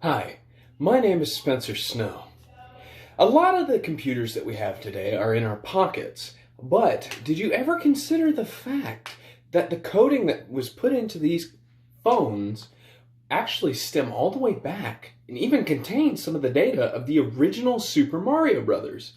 Hi, my name is Spencer Snow. A lot of the computers that we have today are in our pockets, but did you ever consider the fact that the coding that was put into these phones actually stem all the way back and even contain some of the data of the original Super Mario Brothers?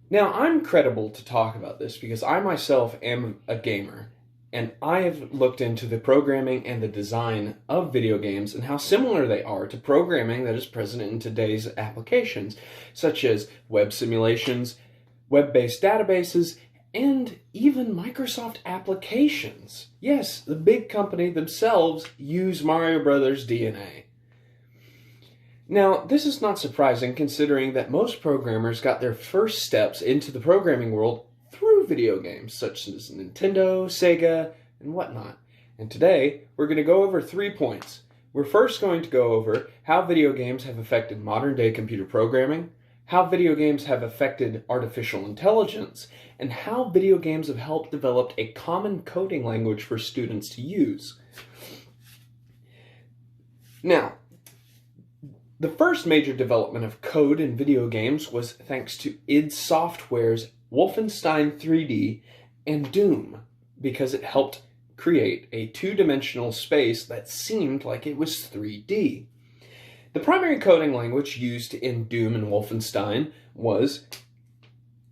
Now, I'm credible to talk about this because I myself am a gamer, and I have looked into the programming and the design of video games and how similar they are to programming that is present in today's applications, such as web simulations, web-based databases, and even Microsoft applications. Yes, the big company themselves use Mario Brothers DNA. Now, this is not surprising considering that most programmers got their first steps into the programming world through video games such as Nintendo, Sega, and whatnot. And today, we're going to go over 3 points. We're first going to go over how video games have affected modern-day computer programming, how video games have affected artificial intelligence, and how video games have helped develop a common coding language for students to use. Now, the first major development of code in video games was thanks to id Software's Wolfenstein 3D and Doom, because it helped create a two-dimensional space that seemed like it was 3D. The primary coding language used in Doom and Wolfenstein was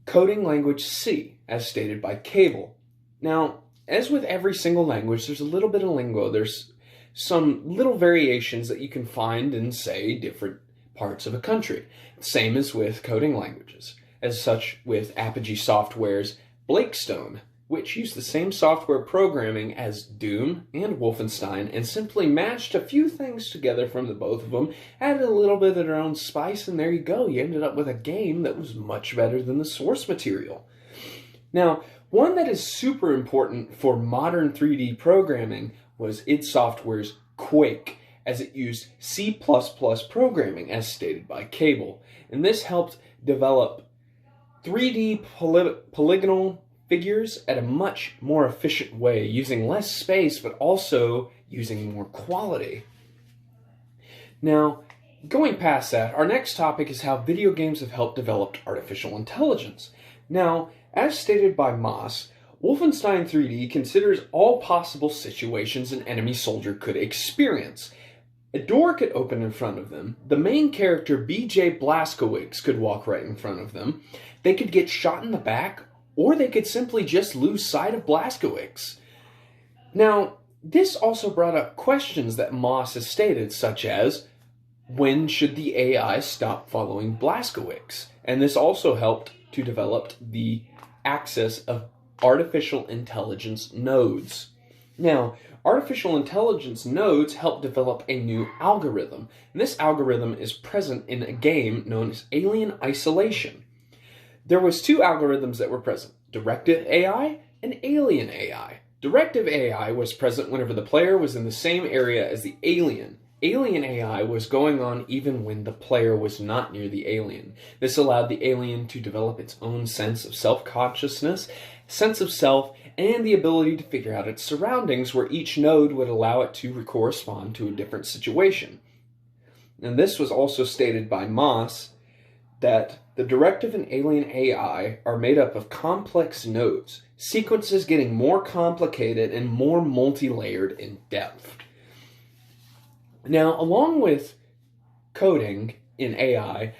coding language C, as stated by Cable. Now, as with every single language, there's a little bit of lingo. There's some little variations that you can find in, say, different parts of a country. Same as with coding languages. As such with Apogee Software's Blakestone, which used the same software programming as Doom and Wolfenstein and simply matched a few things together from the both of them, added a little bit of their own spice, and there you go. You ended up with a game that was much better than the source material. Now, one that is super important for modern 3D programming was id Software's Quake, as it used C++ programming, as stated by Cable. And this helped develop 3D polygonal figures at a much more efficient way, using less space but also using more quality. Now, going past that, our next topic is how video games have helped develop artificial intelligence. Now, as stated by Moss, Wolfenstein 3D considers all possible situations an enemy soldier could experience. A door could open in front of them. The main character, BJ Blazkowicz, could walk right in front of them. They could get shot in the back, or they could simply just lose sight of Blazkowicz. Now, this also brought up questions that Moss has stated, such as, when should the AI stop following Blazkowicz? And this also helped to develop the axis of artificial intelligence nodes. Now, artificial intelligence nodes help develop a new algorithm, and this algorithm is present in a game known as Alien Isolation. There was 2 algorithms that were present, Directive AI and Alien AI. Directive AI was present whenever the player was in the same area as the alien. Alien AI was going on even when the player was not near the alien. This allowed the alien to develop its own sense of self-consciousness, sense of self, and the ability to figure out its surroundings, where each node would allow it to correspond to a different situation. And this was also stated by Moss, that the Directive and Alien AI are made up of complex nodes, sequences getting more complicated and more multi-layered in depth. Now, along with coding in AI,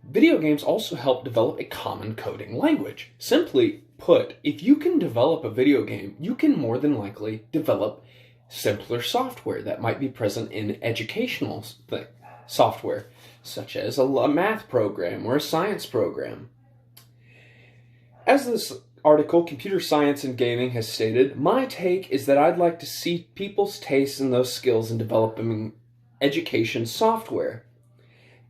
video games also help develop a common coding language. Simply put, if you can develop a video game, you can more than likely develop simpler software that might be present in educational software, such as a math program or a science program. As this article, Computer Science and Gaming, has stated, my take is that I'd like to see people's tastes in those skills in developing education software.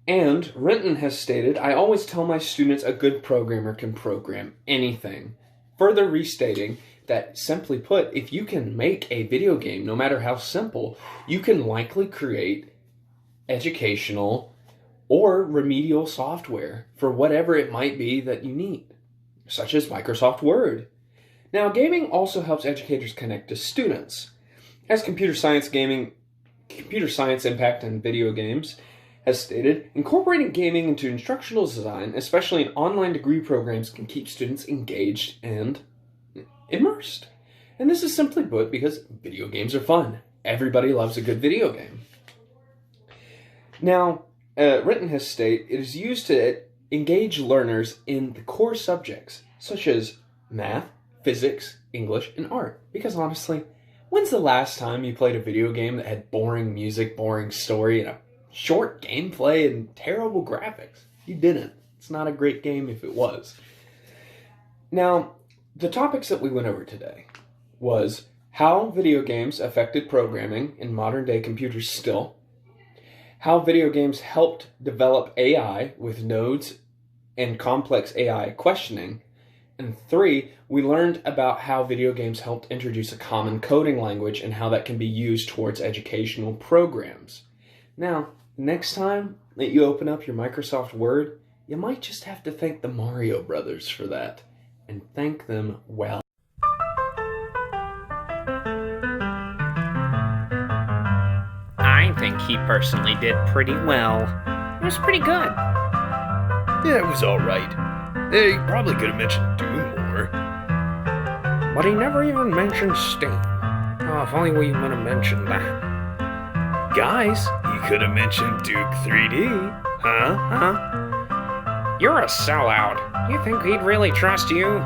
And Renton has stated, I always tell my students a good programmer can program anything. Further restating that, simply put, if you can make a video game, no matter how simple, you can likely create educational or remedial software for whatever it might be that you need, such as Microsoft Word. Now, gaming also helps educators connect to students. As Computer Science Gaming Computer Science Impact on Video Games has stated, incorporating gaming into instructional design, especially in online degree programs, can keep students engaged and immersed. And this is simply put because video games are fun. Everybody loves a good video game. Now, Rittenhouse state it is used to engage learners in the core subjects, such as math, physics, English, and art. Because honestly, when's the last time you played a video game that had boring music, boring story, and a short gameplay and terrible graphics? You didn't. It's not a great game if it was. Now, the topics that we went over today was how video games affected programming in modern-day computers still, how video games helped develop AI with nodes and complex AI questioning, and 3, we learned about how video games helped introduce a common coding language and how that can be used towards educational programs. Now, next time that you open up your Microsoft Word, you might just have to thank the Mario Brothers for that, and thank them well. I think he personally did pretty well. It was pretty good. Yeah, it was alright. He probably could have mentioned Doom more. But he never even mentioned Steam. Oh, if only we would have mentioned that. Guys, he could have mentioned Duke 3D. Huh? You're a sellout. You think he'd really trust you?